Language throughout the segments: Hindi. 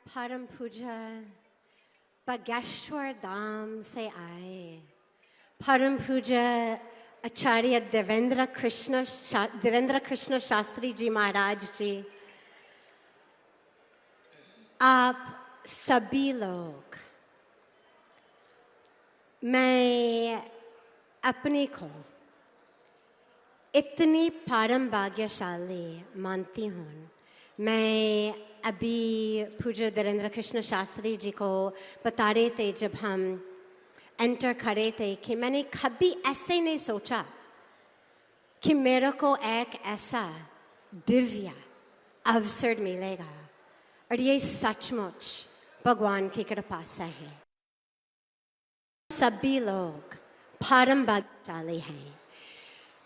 परम पूजा बागेश्वर धाम से आए परम पूजा आचार्य देवेंद्र कृष्ण शास्त्री जी महाराज जी, आप सभी लोग, मैं अपने को इतनी परम भाग्यशाली मानती हूँ। मैं अभी पूज्य देवेंद्र कृष्ण शास्त्री जी को बता रहे थे जब हम एंटर करे थे कि मैंने कभी ऐसे नहीं सोचा कि मेरे को एक ऐसा दिव्य अवसर मिलेगा, और ये सचमुच भगवान की कृपा से है। सभी लोग परम भाग्यशाली हैं।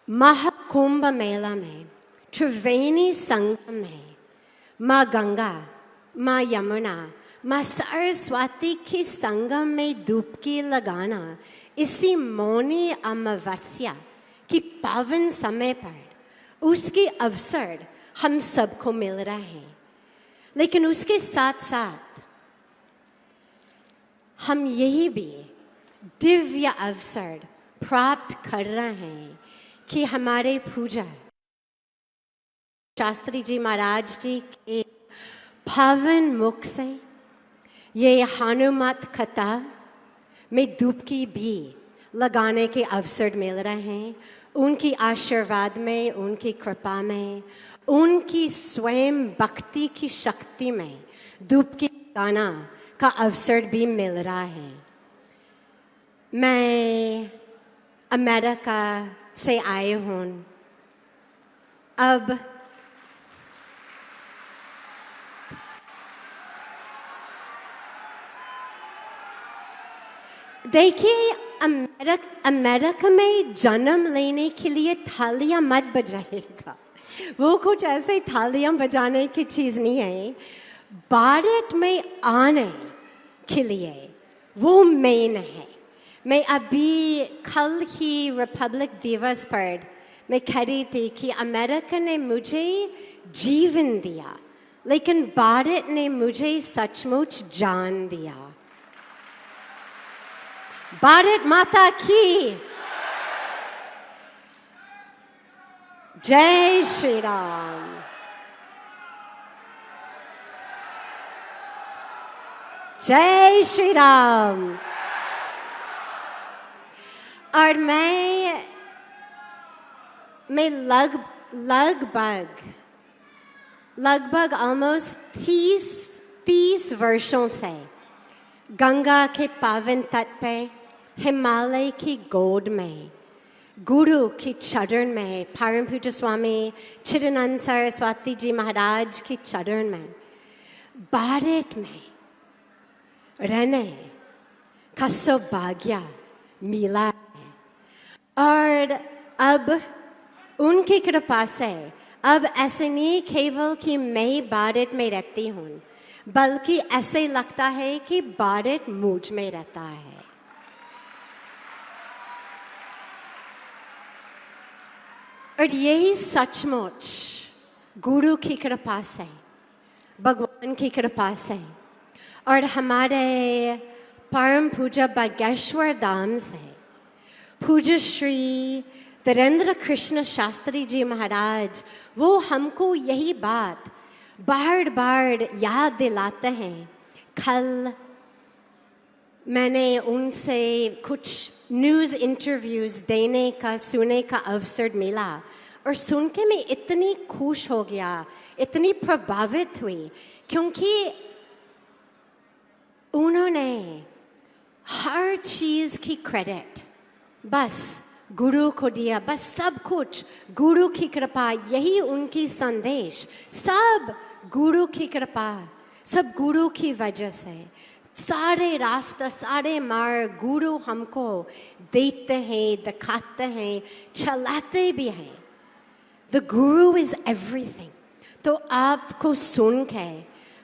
महाकुंभ मेला में, त्रिवेणी संगम में, माँ गंगा, माँ यमुना, माँ सरस्वती की संगम में डुबकी लगाना इसी मौनी अमावस्या की पावन समय पर उसकी अवसर हम सबको मिल रहा है। लेकिन उसके साथ साथ हम यही भी दिव्य अवसर प्राप्त कर रहे हैं कि हमारे पूजा शास्त्री जी महाराज जी के पावन मुख से ये हनुमत कथा में डुबकी भी लगाने के अवसर मिल रहे हैं। उनकी आशीर्वाद में, उनकी कृपा में, उनकी स्वयं भक्ति की शक्ति में डुबकी लगाना का अवसर भी मिल रहा है। मैं अमेरिका से आई हूँ। अब देखिए, अमेरिका में जन्म लेने के लिए थालियां मत बजाइएगा। वो कुछ ऐसे थालियां बजाने की चीज़ नहीं है। भारत में आने के लिए वो मेन है। मैं अभी कल ही रिपब्लिक दिवस पर मैं कह रही थी कि अमेरिका ने मुझे जीवन दिया, लेकिन भारत ने मुझे सचमुच जान दिया। भारत माता की जय श्री राम। जय श्री राम। और मैं लगभग ऑलमोस्ट 30 वर्षों से गंगा के पावन तट पे, हिमालय की गोद में, गुरु की चरण में, परम पूज्य स्वामी चिदानंद सरस्वती जी महाराज की चरण में, भारत में रहने का सौभाग्य मिला है। और अब उनकी कृपा से अब ऐसे नहीं केवल कि मैं भारत में रहती हूँ, बल्कि ऐसे लगता है कि भारत मुझ में रहता है। और यही सचमुच गुरु की कृपा से, भगवान की कृपा से, और हमारे परम पूज्य बागेश्वर धाम से पूज्य श्री देवेंद्र कृष्ण शास्त्री जी महाराज, वो हमको यही बात बार बार याद दिलाते हैं। कल मैंने उनसे कुछ न्यूज़ इंटरव्यूज़ देने का, सुने का अवसर मिला, और सुन के मैं इतनी खुश हो गया, इतनी प्रभावित हुई, क्योंकि उन्होंने हर चीज़ की क्रेडिट बस गुरु को दिया। बस सब कुछ गुरु की कृपा, यही उनकी संदेश, सब गुरु की कृपा, सब गुरु की वजह से। सारे रास्ते, सारे मार्ग गुरु हमको देते हैं, दिखाते हैं, चलाते भी हैं। The Guru is everything. तो आपको सुन के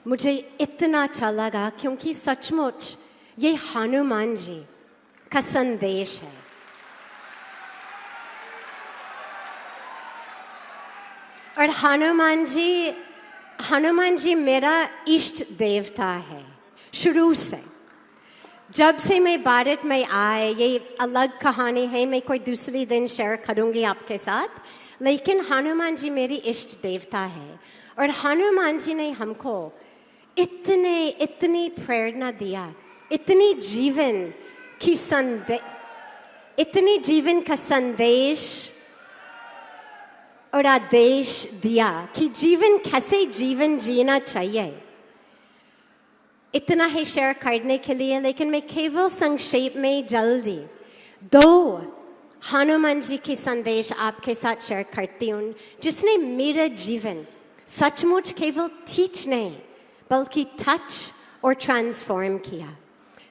मुझे इतना अच्छा लगा, क्योंकि सचमुच ये हनुमान जी का संदेश है। और हनुमान जी हनुमान जी मेरा इष्ट देवता है शुरू से। जब से मैं भारत में आए, ये अलग कहानी है, मैं कोई दूसरी दिन शेयर करूँगी आपके साथ, लेकिन हनुमान जी मेरी इष्ट देवता है। और हनुमान जी ने हमको इतनी प्रेरणा दिया, इतनी जीवन का संदेश और आदेश दिया कि कैसे जीवन जीना चाहिए। इतना ही शेयर करने के लिए, लेकिन मैं केवल संक्षेप में जल्दी 2 हनुमान जी की संदेश आपके साथ शेयर करती हूँ, जिसने मेरा जीवन सचमुच केवल टीच नहीं बल्कि टच और ट्रांसफॉर्म किया।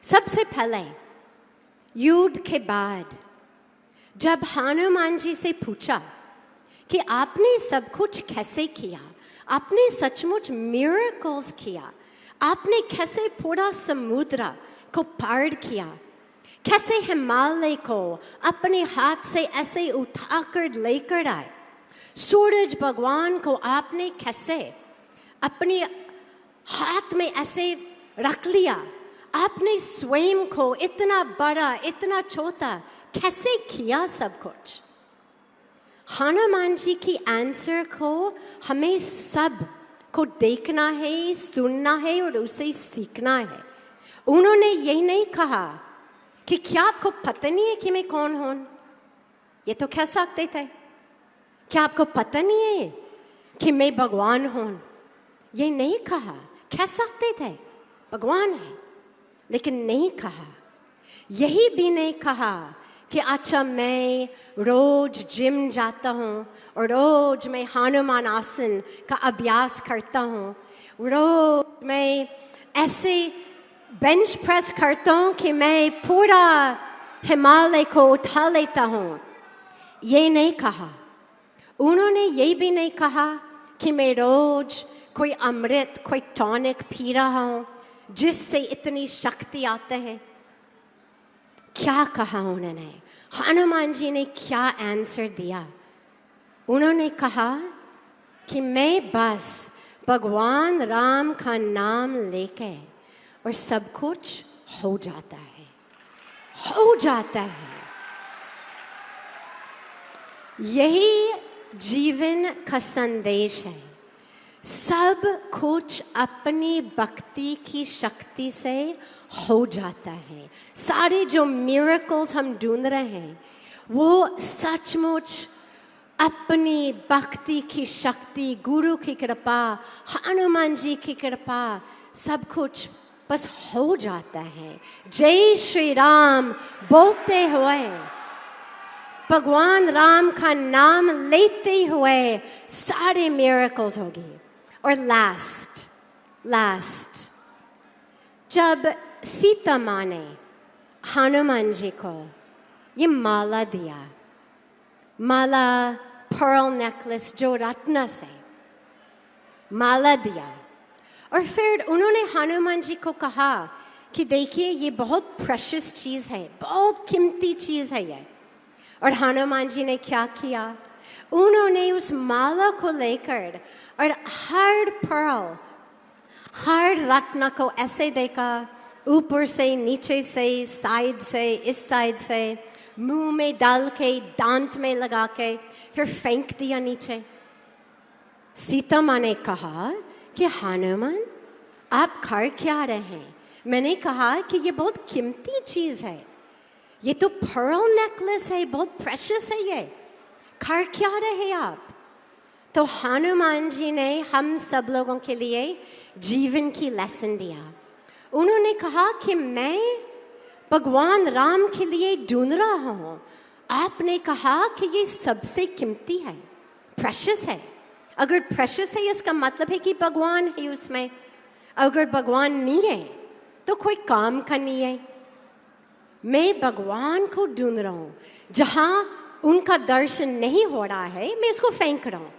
सबसे पहले युद्ध के बाद जब हनुमान जी से पूछा कि आपने सब कुछ कैसे किया, आपने सचमुच मिरेकल्स किया, आपने कैसे पूरा समुद्र को पार किया, कैसे हिमालय को अपने हाथ से ऐसे उठाकर लेकर आए, सूरज भगवान को आपने कैसे अपने हाथ में ऐसे रख लिया, आपने स्वयं को इतना बड़ा इतना छोटा कैसे किया सब कुछ। हनुमान जी की आंसर को हमें सब को देखना है, सुनना है और उसे सीखना है। उन्होंने यही नहीं कहा कि क्या आपको पता नहीं है कि मैं कौन हूं, ये तो कह सकते थे। क्या आपको पता नहीं है कि मैं भगवान हूं, ये नहीं कहा। कह सकते थे भगवान है, लेकिन नहीं कहा। यही भी नहीं कहा कि अच्छा मैं रोज जिम जाता हूँ और रोज मैं हनुमान आसन का अभ्यास करता हूँ, रोज मैं ऐसे बेंच प्रेस करता हूँ कि मैं पूरा हिमालय को उठा लेता हूँ। ये नहीं कहा। उन्होंने ये भी नहीं कहा कि मैं रोज कोई अमृत कोई टॉनिक पी रहा हूँ जिससे इतनी शक्ति आते हैं। क्या कहा उन्होंने? हनुमान जी ने क्या आंसर दिया? उन्होंने कहा कि मैं बस भगवान राम का नाम लेके और सब कुछ हो जाता है, हो जाता है। यही जीवन का संदेश है। सब कुछ अपनी भक्ति की शक्ति से हो जाता है। सारे जो मिरेकल्स हम ढूंढ रहे हैं वो सचमुच अपनी भक्ति की शक्ति, गुरु की कृपा, हनुमान जी की कृपा, सब कुछ बस हो जाता है। जय श्री राम बोलते हुए, भगवान राम का नाम लेते हुए सारे मिरेकल्स होगी। और लास्ट जब सीता माँ ने हनुमान जी को ये माला दिया, माला पर्ल नेकलेस जो रत्न से माला दिया, और फिर उन्होंने हनुमान जी को कहा कि देखिए ये बहुत प्रेशियस चीज़ है, बहुत कीमती चीज़ है ये। और हनुमान जी ने क्या किया? उन्होंने उस माला को लेकर और हर पर्ल, हर रत्न को ऐसे देखा, ऊपर से, नीचे से, साइड से, इस साइड से, मुंह में डाल के, दांत में लगा के, फिर फेंक दिया नीचे। सीता माँ ने कहा कि हनुमान आप कर क्या रहे हैं? मैंने कहा कि ये बहुत कीमती चीज़ है, ये तो पर्ल नेकलेस है, बहुत प्रेशियस है, ये कर क्या रहे आप? तो हनुमान जी ने हम सब लोगों के लिए जीवन की लेसन दिया। उन्होंने कहा कि मैं भगवान राम के लिए ढूंढ रहा हूँ। आपने कहा कि ये सबसे कीमती है, प्रेशियस है। अगर प्रेशियस है इसका मतलब है कि भगवान है उसमें। अगर भगवान नहीं है तो कोई काम का नहीं है। मैं भगवान को ढूंढ रहा हूँ, जहाँ उनका दर्शन नहीं हो रहा है मैं उसको फेंक रहा हूँ।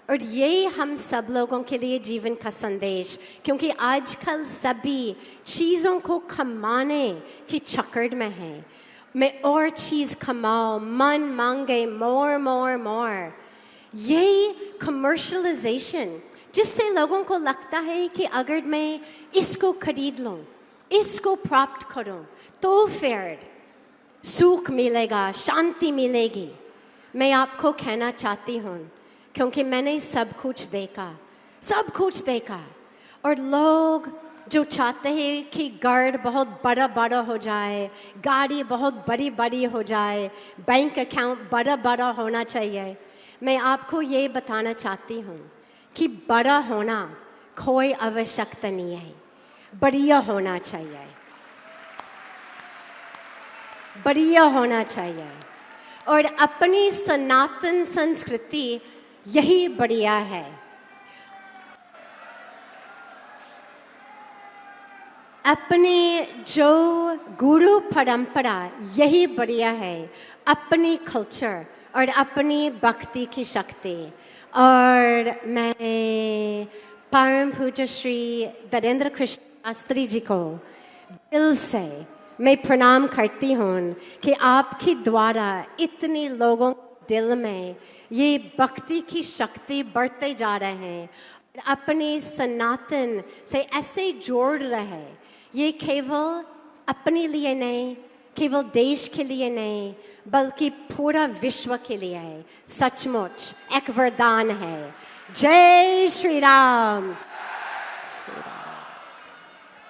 और ये हम सब लोगों के लिए जीवन का संदेश, क्योंकि आजकल सभी चीज़ों को कमाने की चक्कर में है। मैं और चीज़ कमाओ, मन मांगे मोर मोर मोर। ये कमर्शलाइजेशन जिससे लोगों को लगता है कि अगर मैं इसको खरीद लूं, इसको प्राप्त करूं, तो फिर सुख मिलेगा, शांति मिलेगी। मैं आपको कहना चाहती हूँ, क्योंकि मैंने सब कुछ देखा, और लोग जो चाहते हैं कि घर बहुत बड़ा बड़ा हो जाए, गाड़ी बहुत बड़ी बड़ी हो जाए, बैंक अकाउंट बड़ा बड़ा होना चाहिए, मैं आपको ये बताना चाहती हूँ कि बड़ा होना कोई आवश्यकता नहीं है, बढ़िया होना चाहिए, बढ़िया होना चाहिए। और अपनी सनातन संस्कृति यही बढ़िया है। अपने जो गुरु परंपरा यही बढ़िया है, अपनी कल्चर और अपनी भक्ति की शक्ति। और मैं परम पूज्य श्री धीरेन्द्र कृष्ण शास्त्री जी को दिल से मैं प्रणाम करती हूँ कि आपके द्वारा इतने लोगों के दिल में ये भक्ति की शक्ति बढ़ते जा रहे हैं, अपने सनातन से ऐसे जोड़ रहे। ये केवल अपने लिए नहीं, केवल देश के लिए नहीं, बल्कि पूरा विश्व के लिए है। सचमुच एक वरदान है। जय श्री राम।